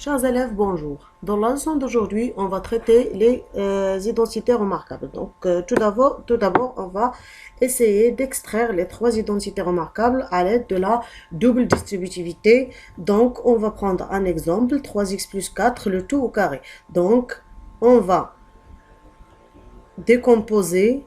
Chers élèves, bonjour. Dans la leçon d'aujourd'hui, on va traiter les identités remarquables. Donc, tout d'abord, on va essayer d'extraire les trois identités remarquables à l'aide de la double distributivité. Donc, on va prendre un exemple, 3x plus 4, le tout au carré. Donc, on va décomposer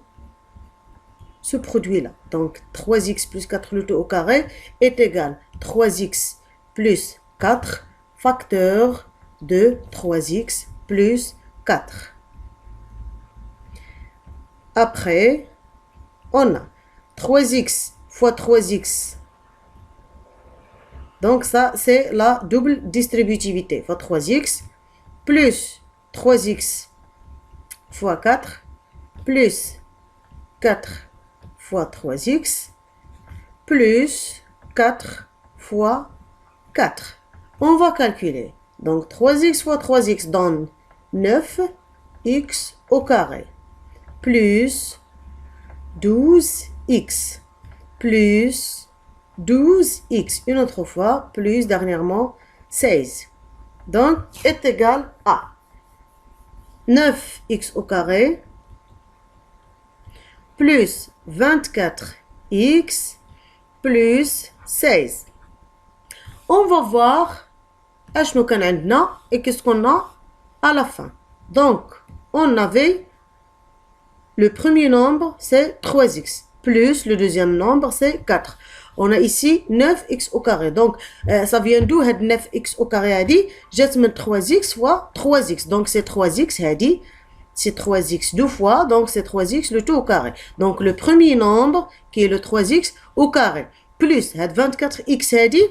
ce produit-là. Donc, 3x plus 4, le tout au carré est égal à 3x plus 4 facteur de 3x plus 4. Après, on a 3x fois 3x. Donc ça, c'est la double distributivité. Fois 3x plus 3x fois 4 plus 4 fois 3x plus 4 fois 4. On va calculer. Donc 3x fois 3x donne 9x au carré plus 12x plus 12x une autre fois plus dernièrement 16. Donc est égal à 9x au carré plus 24x plus 16. On va voir et qu'est-ce qu'on a à la fin. Donc, on avait le premier nombre, c'est 3x, plus le deuxième nombre, c'est 4. On a ici 9x au carré. Donc, ça vient d'où 9x au carré a dit, j'ai mis 3x fois 3x. Donc, c'est 3x a dit, c'est 3x deux fois, donc c'est 3x le tout au carré. Donc, le premier nombre, qui est le 3x au carré, plus 24x a dit,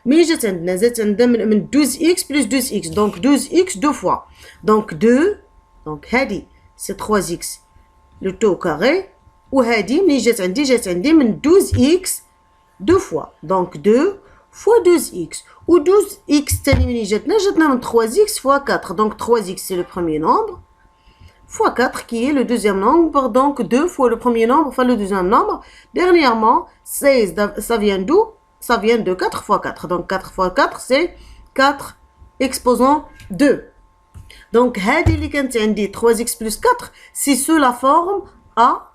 mais j'ai من 12x plus 12x. Donc 12x deux fois. Donc 2, donc هذه c'est 3x le tout au carré. وهذه ملي جات عندي من 12x deux fois. Donc 2 fois 12x. Ou 12x تاني ملي جاتنا من 3x fois 4. Donc 3x c'est le premier nombre. Fois 4 qui est le deuxième nombre. Donc 2 fois le premier nombre fois le deuxième nombre. Dernièrement, 16, ça vient d'où? Ça vient de 4 fois 4. Donc 4 fois 4, c'est 4 exposant 2. Donc, هذه اللي كانت عندي 3x plus 4, c'est sous la forme A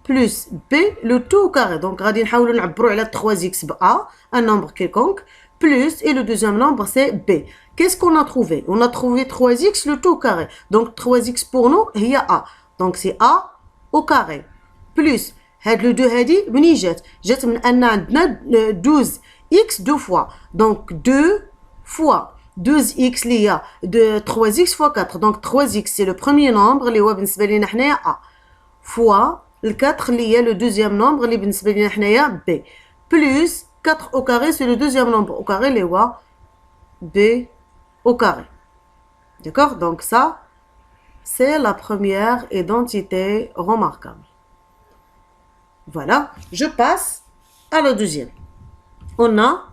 plus B, le tout au carré. Donc, غادي نحاولوا نعبروا على 3x ب A, un nombre quelconque, plus, et le deuxième nombre, c'est B. Qu'est-ce qu'on a trouvé? On a trouvé 3x, le tout au carré. Donc, 3x pour nous, il y a A. Donc, c'est A au carré, plus هاد لو دو هادي منين جات من ان عندنا 12x deux fois. Donc 2 fois 12x اللي هي de 3x fois 4. Donc 3x c'est le premier nombre اللي هو بالنسبه لينا حنايا a fois le 4 اللي هي le deuxième nombre اللي بالنسبه لينا حنايا b plus 4 au carré c'est le deuxième nombre au carré اللي هو b au carré. D'accord? Donc ça c'est la première identité remarquable. Voilà, je passe à la deuxième. On a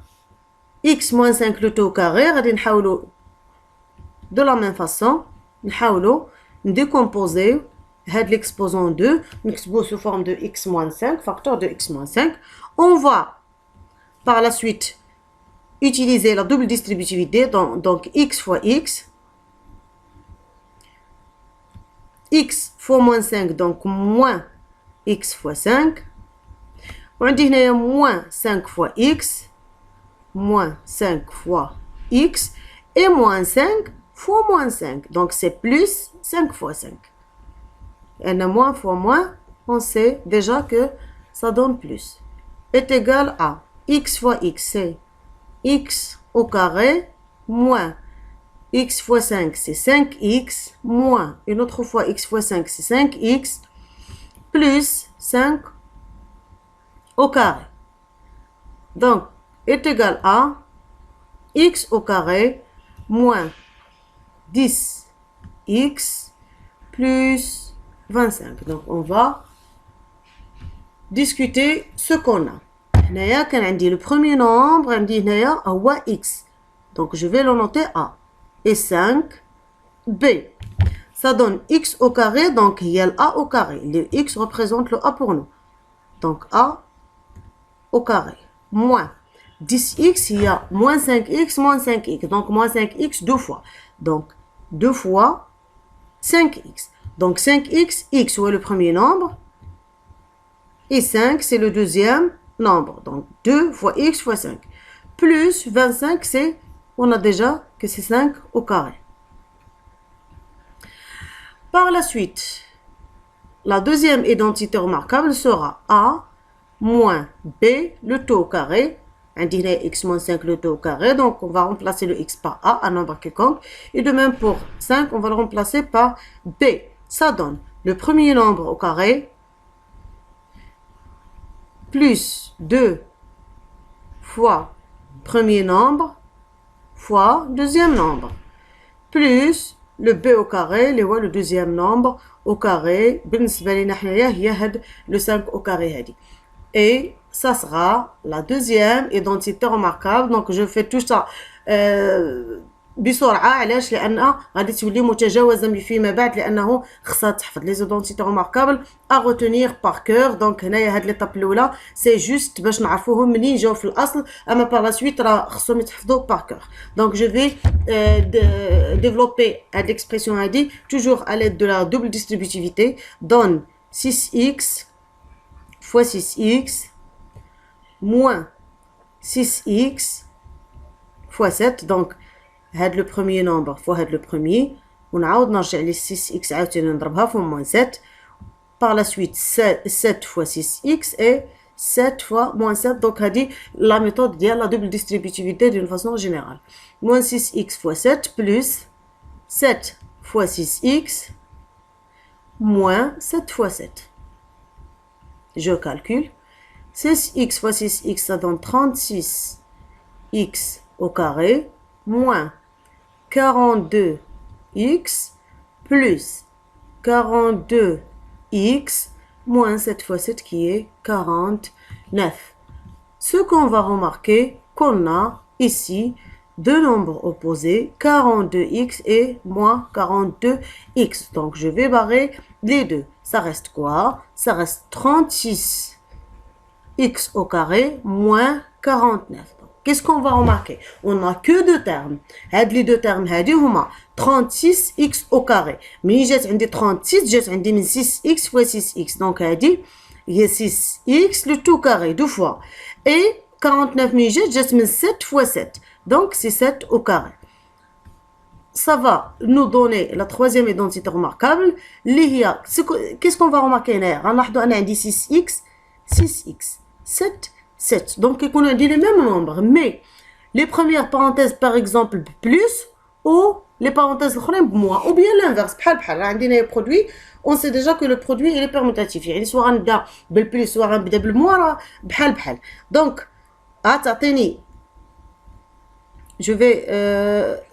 x moins 5 le tout au carré. De la même façon, nous décomposer l'exposant 2, sous forme de x moins 5, facteur de x moins 5. On va par la suite utiliser la double distributivité, donc x fois x. X fois moins 5, donc moins x fois 5. On dit moins 5 fois x, moins 5 fois x, et moins 5 fois moins 5. Donc c'est plus 5 fois 5. Et moins fois moins, on sait déjà que ça donne plus. Est égal à x fois x, c'est x au carré, moins x fois 5, c'est 5x, moins une autre fois x fois 5, c'est 5x, plus 5 au carré. Donc, est égal à x au carré moins 10x plus 25. Donc, on va discuter ce qu'on a. Le premier nombre, on a x. Donc, je vais le noter a. Et 5, b. Ça donne x au carré, donc il y a a au carré. Le x représente le a pour nous. Donc a au carré, moins 10x, il y a moins 5x, moins 5x. Donc, moins 5x deux fois. Donc, 2 fois 5x. Donc, 5x, x est le premier nombre. Et 5, c'est le deuxième nombre. Donc, 2 fois x fois 5. Plus 25, c'est, on a déjà que c'est 5 au carré. Par la suite, la deuxième identité remarquable sera a moins b, le tout au carré. On dirait x moins 5, le tout au carré. Donc, on va remplacer le x par a, un nombre quelconque. Et de même pour 5, on va le remplacer par b. Ça donne le premier nombre au carré plus 2 fois premier nombre fois deuxième nombre plus le b au carré, le deuxième nombre au carré, le 5 au carré. Et ça sera la deuxième identité remarquable. Donc je fais tout ça بسرعه. علاش؟ لان غادي تولي متجاوزه فيما بعد، لانه خصها تحفظ لي زيدونتيتي روماركابل ا روتونير بار كور. دونك هنايا هاد ليطاب الاولى سي جوست باش نعرفوهم منين جاو في الاصل، اما بار لا سويت راه خصهم يتحفظوا بار كور. دونك جو في développer هاد l'expression هادي toujours à l'aide de la double distributivité. donne 6x fois 6x moins 6x fois 7. donc هاد le premier nombre fois هاد le premier، ونعاود نرجع لي 6x عاوتاني نضربها في moins 7. par la suite 7 fois 6x et 7 fois moins 7. donc هادي la méthode ديال la double distributivité d'une façon générale. moins 6x fois 7 plus 7 fois 6x moins 7 fois 7. je calcule. 6x fois 6x, ça donne 36x au carré moins 42x plus 42x moins 7 fois 7 qui est 49. Ce qu'on va remarquer, qu'on a ici deux nombres opposés, 42x et moins 42x. Donc je vais barrer les deux. Ça reste quoi? Ça reste 36x au carré moins 49. Qu'est-ce qu'on va remarquer? On n'a que deux termes. Les deux termes, هما 36x au carré. Mais j'ai 36, j'ai 6x fois 6x. Donc, il y a 6x le tout carré, deux fois. Et 49, j'ai 7 fois 7. Donc, c'est 7 au carré. Ça va nous donner la troisième identité remarquable. Qu'est-ce qu'on va remarquer? On a dit 6x, 6x, 7, 7. Donc, on a dit les mêmes nombres, mais les premières parenthèses, par exemple, plus, ou les parenthèses moins, ou bien l'inverse. Produit, on sait déjà que le produit il est permutatif. Il soit un plus, soit un moins, donc, je vais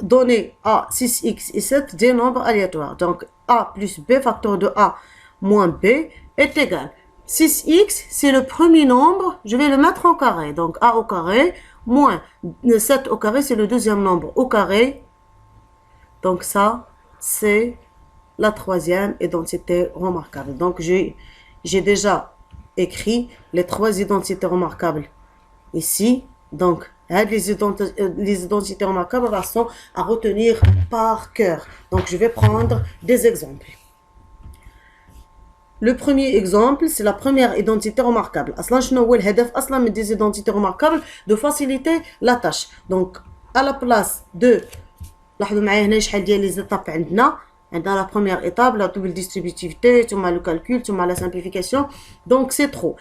donner a 6x et 7 des nombres aléatoires. Donc, a plus b facteur de a moins b est égal. 6x, c'est le premier nombre, je vais le mettre en carré. Donc, a au carré, moins 7 au carré, c'est le deuxième nombre au carré. Donc, ça, c'est la troisième identité remarquable. Donc, j'ai déjà écrit les trois identités remarquables ici. Donc, les identités remarquables sont à retenir par cœur. Donc, je vais prendre des exemples. Le premier exemple, c'est la première identité remarquable. Des identités remarquables de faciliter la tâche. Donc, à la place de les étapes dans la première étape, la double distributivité, le calcul, la simplification. Donc, c'est trop.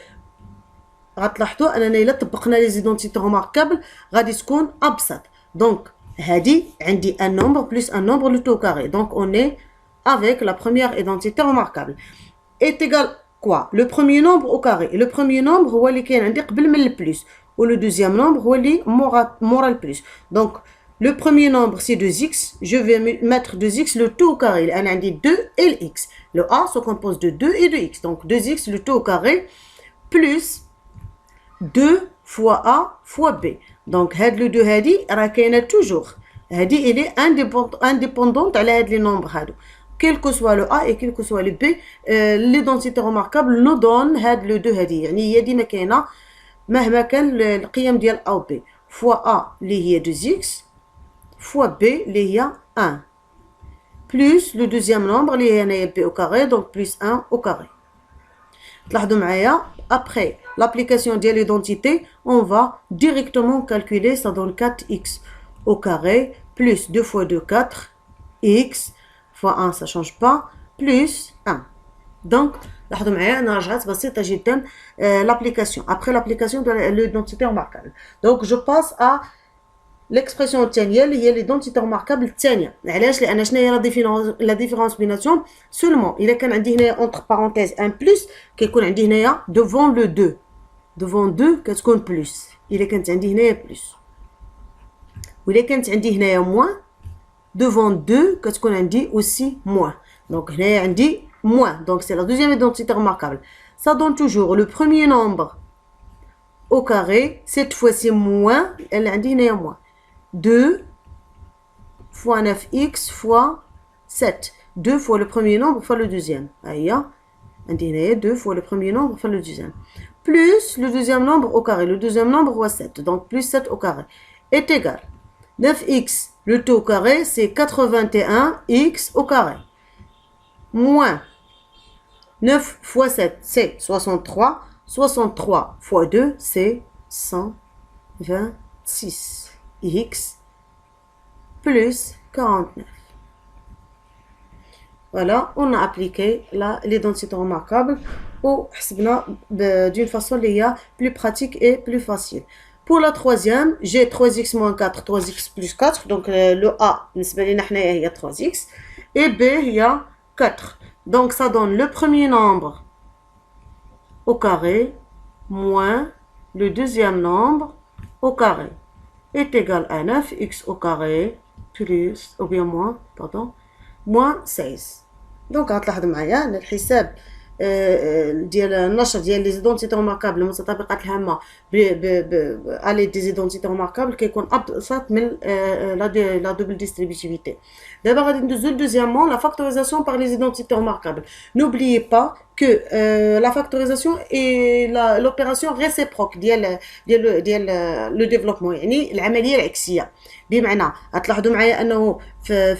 غتلاحظوا اننا الا طبقنا لي زيدونتيتي روماركابل غادي تكون ابسط. دونك هادي عندي un nombre plus un nombre le tout carré. Donc on est avec la première identité remarquable. Est égal quoi? Le premier nombre au carré. Le premier nombre هو اللي كاين عندي قبل من البلس، و le deuxième nombre هو اللي مورا البلس. Donc le premier nombre c'est 2x, je vais mettre 2x le tout au carré. لان عندي 2 et le x. Le a se compose de 2 et de x. Donc 2x le tout au carré plus 2 fois A fois B. Donc, le 2 هادي راه كاينه toujours. هادي elle est indépendante على هاد les nombres هادو. Quel que soit le A et quel que soit le B, l'identité remarquable nous donne هاد le 2 هادي. يعني هي ديما كاينه مهما كان القيم ديال A و B. fois A اللي هي 2x fois B اللي هي 1 plus le deuxième nombre اللي هي هنايا B au carré donc plus 1 au carré. تلاحظوا معايا après l'application de l'identité on va directement calculer, ça donne 4x au carré plus 2 fois 2 4 x fois 1 ça change pas plus 1. Donc لاحظوا معايا انا رجعت بسيطه جدا l'application après l'application de l'identité remarquable. Donc je passe à l'expression الثانيه اللي هي l'identité remarquable الثانيه. علاش؟ لان شنو هي لا ديفيرونس بيناتهم سولمون الا كان عندي هنايا entre parenthèses 1 plus كيكون عندي هنايا devant le 2 devant 2 كتكون plus الا كانت عندي هنايا plus وإلا كانت عندي هنايا moins devant 2 كتكون عندي aussi moins. Donc هنايا عندي moins, donc c'est la deuxième identité remarquable. Ça donne toujours le premier nombre au carré, cette fois-ci moins, elle a dit moins. 2 fois 9x fois 7. 2 fois le premier nombre fois le deuxième. Aïe, on dit 2 fois le premier nombre fois le deuxième. Plus le deuxième nombre au carré. Le deuxième nombre fois 7, donc plus 7 au carré. Est égal. 9x, le tout au carré, c'est 81x au carré. Moins 9 fois 7, c'est 63. 63 fois 2, c'est 126. X plus 49. Voilà, on a appliqué l'identité remarquable d'une façon plus pratique et plus facile. Pour la troisième, j'ai 3x moins 4, 3x plus 4. Donc le A, il y a 3x. Et B, il y a 4. Donc ça donne le premier nombre au carré moins le deuxième nombre au carré est égal à 9x au carré plus, ou bien moins 16. Donc غتلاحظوا معايا ان الحساب ديال النشر ديال لي زيدونتيتي روماركابل المتطابقات الهامه على دي زيدونتيتي روماركابل كيكون ابسط من لا دوبل ديستريبيتيفيتي. دابا غادي ندوزو دوزيامون لا فاكتوريزاسيون بار لي زيدونتيتي روماركابل. N'oubliez pas que la factorisation est l'opération réciproque ديال le développement, يعني العمليه العكسيه. بمعنى غتلاحظوا معايا انه في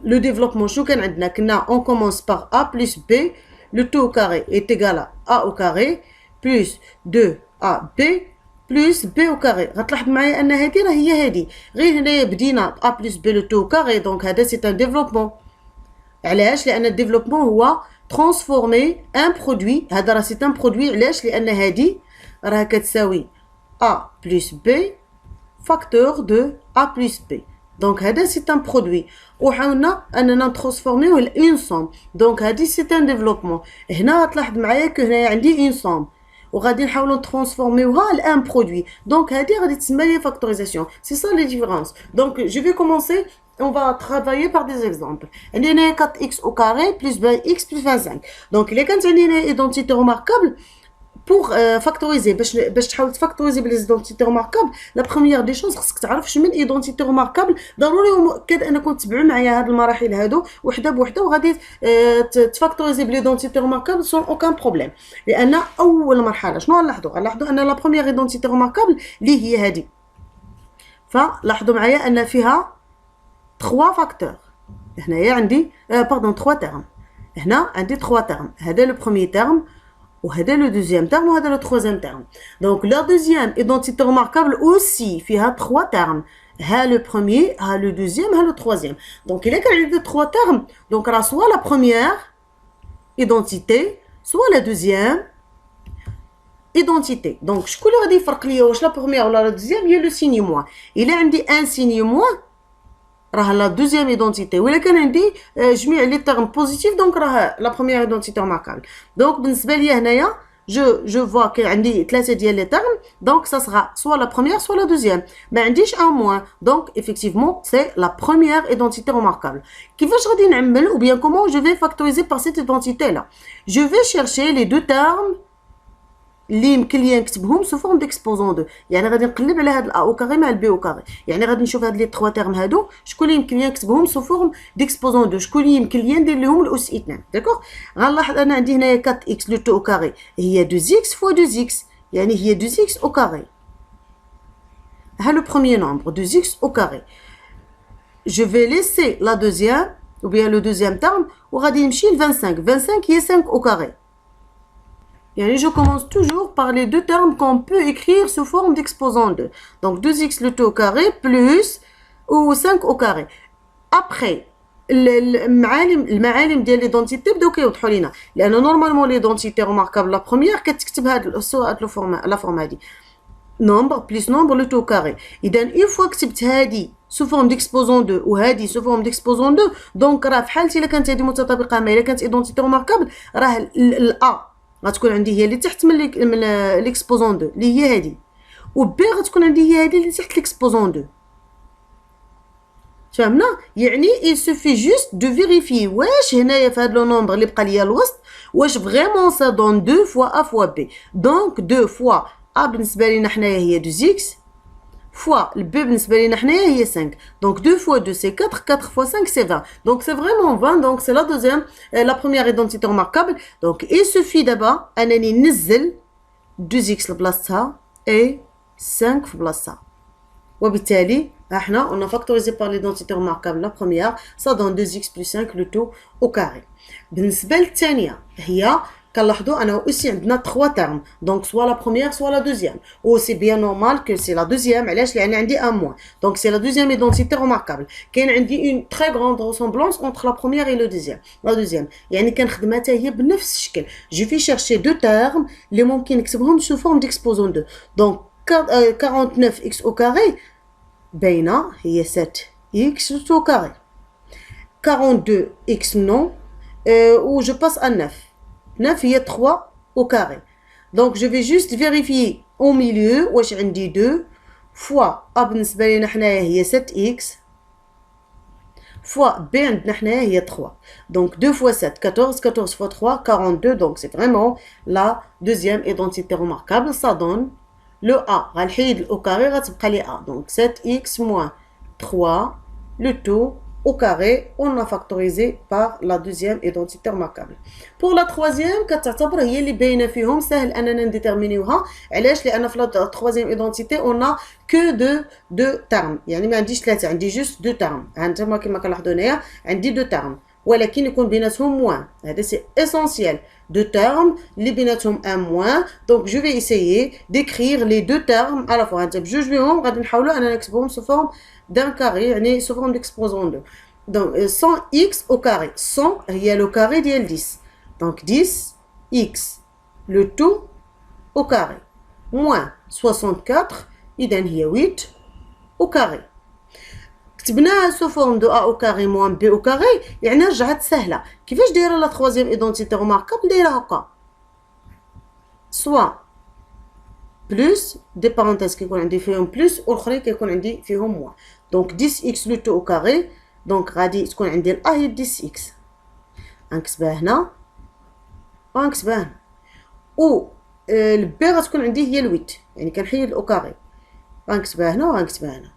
لو ديفلوبمون شنو كان عندنا؟ كنا اون كومونس باغ ا بلس بي لو تو au carré est égal à a au carré plus 2ab plus b au carré. غتلاحظ معايا ان هذه راه هي هذه، غير هنايا بدينا a plus b لو تو au carré. دونك هذا سي ان ديفلوبمون. علاش؟ لان الديفلوبمون هو ترانسفورمي ان برودوي. هذا راه سي ان برودوي. علاش؟ لان هذه راه كتساوي a plus b facteur de a plus b. Donc هذا c'est un produit وحاولنا اننا نترانسفورميوه لأون سوم. دونك هذه c'est un développement. هنا تلاحظ معايا كو هنايا عندي une somme وغادي نحاولوا نترانسفورميوها لان برودوي. دونك هذه غادي تسمى لي فاكتوريزاسيون. سي سا لي ديفيرونس. دونك جو في كومونسي on va travailler par des exemples. عندي هنايا 4x au carré plus 20x plus 25. دونك الا كانت عندي هنايا identité remarquable pour factoriser باش تحاول تفاكتوريزي بالإيدونتيتي روماركابل، لا بروميير دي شوز خصك تعرف شنو من ايدونتيتي روماركابل. ضروري ومؤكد انكم تتبعوا معايا هاد المراحل هادو وحده بوحده وغادي تفاكتوريزي بالإيدونتيتي روماركابل سون اوكان بروبليم. لان اول مرحله شنو غنلاحظوا ان لا بروميير ايدونتيتي روماركابل اللي هي هادي، فلاحظوا معايا ان فيها 3 فاكتور. هنايا عندي باردون 3 تيرم. هنا عندي 3 تيرم. هذا لو بروميير تيرم وهذا لو دوزيام تيرم وهذا لو ترويزيام تيرم. دونك لا دوزيام ايدونتيتي روماركابل اوسي فيها 3 تيرم. ها لو بروميير ها لو دوزيام ها لو ترويزيام. دونك الا كان عندي 3 تيرم دونك راه سوا لا بروميير ايدونتيتي سوا لا دوزيام ايدونتيتي. دونك شكون اللي غادي يفرق ليا واش لا بروميير ولا لا دوزيام؟ هي لو سيني موان. الا عندي ان سيني موان راه لا دوزيام ايدونتيتي، ولا كان عندي جميع لي تيرم بوزيتيف دونك راه لا بروميير ايدونتيتي روماركابل. دونك بالنسبه ليا هنايا جو فوا كي عندي 3 ديال لي تيرم دونك سا سرا سوا لا بروميير سوا لا دوزيام. ما عنديش ان موان دونك effectivement سي لا بروميير ايدونتيتي روماركابل. كيفاش غادي نعمل ou bien comment je vais factoriser par cette identité là? Je vais chercher les deux termes اللي يمكن لي نكتبهم سو فورم ديكسبوزون 2. يعني غادي نقلب على هاد الا او كاري مع البي او كاري. يعني غادي نشوف هاد لي 3 تيرم هادو شكون اللي يمكن لي نكتبهم سو فورم ديكسبوزون 2، شكون اللي يمكن لي ندير لهم الاس 2. داكوغ. غنلاحظ انا عندي هنايا 4x لو تو او كاري هي 2x فوا 2x، يعني هي 2x او كاري le premier nombre, 2x au carré. Je vais laisser la deuxième, ou bien le deuxième terme, ou غادي يمشي le 25. 25 qui est 5 au carré. Et je commence toujours par les deux termes qu'on peut écrire sous forme d'exposant 2. Donc 2x le tout au carré plus ou 5 au carré. Après, المعالم ديال ليدونتيتي بداو كيوضحوا لينا لان نورمالمون ليدونتيتي رماركابل لا بروميير كتكتب هاد لا فورم هادي nombre plus nombre le tout au carré. اذا une fois كتبت هادي sous forme d'exposant 2 وهادي sous forme d'exposant 2 دونك راه في حالتي الا كانت هادي متطابقه معايا الا كانت ايدونتيتي رماركابل راه الا غتكون عندي هي اللي تحت من ليكسبوزون 2 اللي هي هادي و بي غتكون عندي هي هادي اللي تحت ليكسبوزون 2 فهمنا يعني il suffit juste de vérifier واش هنايا في هاد لو نومبر اللي بقى ليا الوسط واش فريمون سا دون 2 فوا ا فوا بي دونك 2 فوا ا بالنسبه لينا حنايا هي 2x fois le b بالنسبه لينا حنايا هي 5 donc 2 fois 2 c'est 4 4 fois 5 c'est 20 donc c'est vraiment 20 donc c'est la deuxième la première identité remarquable donc il suffit d'abord انني ننزل 2x لبلاصتها et 5 في بلاصتها وبالتالي احنا on a factorisé par l'identité remarquable la première ça donne 2x plus 5 le tout au carré بالنسبه للثانيه هي كنلاحظوا انه aussi عندنا 3 termes donc soit la première soit la deuxième ou c'est bien normal que c'est la deuxième علاش لان عندي un moins donc c'est la deuxième identité remarquable كاين عندي une très grande ressemblance entre la première et la deuxième يعني كنخدمها حتى هي بنفس الشكل je vais chercher deux termes اللي ممكن نكتبهم sous forme d'exposant 2 donc 49x au carré باينه هي 7x au carré 42x non ou je passe à 9 9 هي 3 au carré donc je vais juste vérifier au milieu واش عندي 2 fois a بالنسبه لينا حنايا هي 7x fois b عندنا حنايا هي 3 donc 2 fois 7 14 14 fois 3 42 donc c'est vraiment la deuxième identité remarquable ça donne le a غنحيد au carré غتبقى لي a donc 7x moins 3 le tout au carré, on a factorisé par la deuxième identité remarquable. Pour la troisième, كتعتبر هي اللي باينه فيهم سهل اننا نديترمينيوها علاش لان في la troisième identité on a que deux termes يعني ما عنديش ثلاثه عندي juste deux termes ها انتما كما كنلاحظوا هنايا عندي deux termes ولكن يكون بيناتهم موان هذا سي essentiel deux termes اللي بيناتهم un moins donc je vais essayer d'écrire les deux termes à la fois انت بجوج غادي نحاولوا اننا نكتبهم sous forme d'un carré يعني sous forme d'exposant 2 donc 100x au carré 100 هي le carré ديال 10 donc 10x le tout au carré moins 64 اذا هي 8 au carré كتبناها sous forme de a au carré moins b au carré يعني رجعت سهله كيفاش دايره لا troisième identité remarquable دايره هكا soit plus des parenthèses كيكون عندي فيهم plus والاخرين كيكون عندي فيهم moins donc 10x le tout au carré donc غادي تكون عندي ال a هي 10x غنكتبها هنا وغنكتبها هنا و البي غتكون عندي هي ال 8 يعني كنحيد او كاري غنكتبها هنا وغنكتبها هنا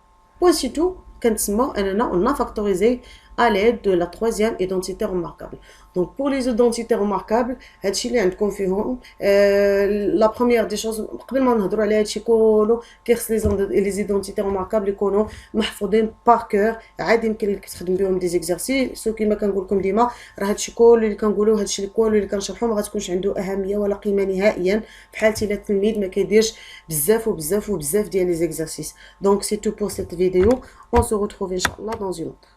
voici tout كنتسموا اننا on a factorisé à l'aide de la troisième identité remarquable. Donc pour les identités remarquables هادشي اللي عندكم فيهم la première des choses قبل ما نهضروا على هادشي كله كيخص les identités remarquables يكونوا محفوظين par cœur عادي يمكن لك تخدم بهم دي زيكزارسيس كما كنقول لكم ديما راه هادشي كله اللي كنقولوا هادشي اللي كله اللي كنشرحوا ما غتكونش عنده اهميه ولا قيمه نهائيا في حالتي الا التلميذ ما كيديرش بزاف ديال لي زيكزارسيس. Donc c'est tout pour cette vidéo, on se retrouve inchallah dans une autre.